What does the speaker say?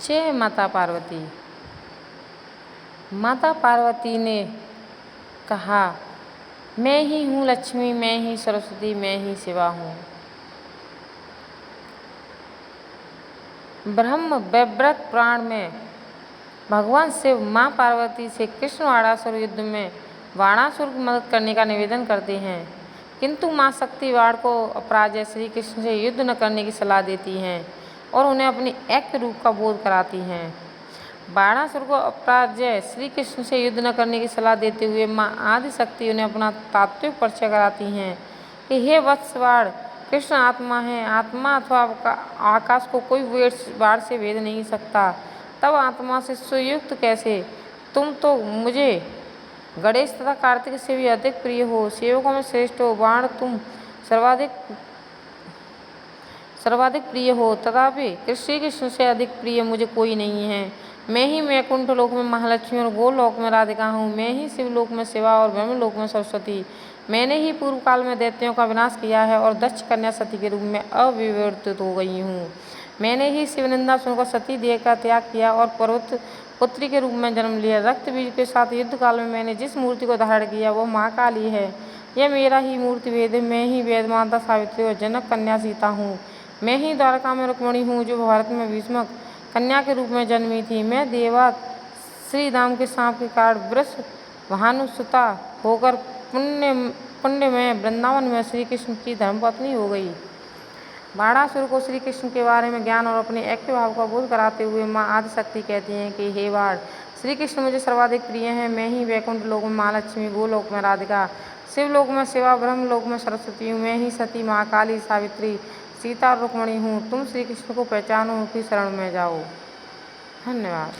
जय माता पार्वती। माता पार्वती ने कहा, मैं ही हूँ लक्ष्मी, मैं ही सरस्वती, मैं ही शिवा हूँ। ब्रह्म वैवर्त पुराण में भगवान शिव माँ पार्वती से कृष्ण वाणासुर युद्ध में वाणासुर की मदद करने का निवेदन करते हैं, किंतु माँ शक्ति वाण को अपराजय श्री कृष्ण से युद्ध न करने की सलाह देती हैं और उन्हें अपनी ऐक्य रूप का बोध कराती हैं। बाणासुर को अपराजय श्री कृष्ण से युद्ध न करने की सलाह देते हुए माँ आदि शक्ति उन्हें अपना तात्विक परिचय कराती हैं कि हे वत्स बाण, कृष्ण आत्मा है, आत्मा अथवा आकाश को कोई बाण से भेद नहीं सकता, तब आत्मा से सुयुक्त कैसे? तुम तो मुझे गणेश तथा कार्तिक से भी अधिक प्रिय हो, सेवकों में श्रेष्ठ हो, बाण तुम सर्वाधिक प्रिय हो, तथापि श्री कृष्ण से अधिक प्रिय मुझे कोई नहीं है। मैं ही वैकुंठ लोक में महालक्ष्मी और गोलोक में राधिका हूँ। मैं ही शिवलोक में शिवा और ब्रह्मलोक में सरस्वती। मैंने ही पूर्व काल में दैत्यों का विनाश किया है और दक्ष कन्या सती के रूप में अविवर्तित हो गई हूँ। मैंने ही शिवनिंदा सुनकर सती देह का त्याग किया और पर्वत पुत्री के रूप में जन्म लिया। रक्त बीज के साथ युद्ध काल में मैंने जिस मूर्ति को धारण किया वह महाकाली है। यह मेरा ही मूर्ति भेद है। मैं ही वेद माता सावित्री और जनक कन्या सीता हूँ। मैं ही द्वारका में रुक्मिणी हूँ जो भारत में भीष्मक कन्या के रूप में जन्मी थी। मैं देवा श्री धाम के सांप के कारण वृष भानुसुता होकर पुण्य में वृंदावन में श्री कृष्ण की धर्मपत्नी हो गई। बाणासुर को श्री कृष्ण के बारे में ज्ञान और अपने ऐक्य भाव का बोध कराते हुए माँ आदिशक्ति कहती हैं कि हे बाण, श्री कृष्ण मुझे सर्वाधिक प्रिय हैं। मैं ही वैकुंठ लोक में महालक्ष्मी, गोलोक में राधिका, शिवलोक में शिवा, ब्रह्मलोक में सरस्वती हूँ। मैं ही सती, महाकाली, सावित्री, सीता और रुक्मिणी हूँ। तुम श्री कृष्ण को पहचानो, उनकी शरण में जाओ। धन्यवाद।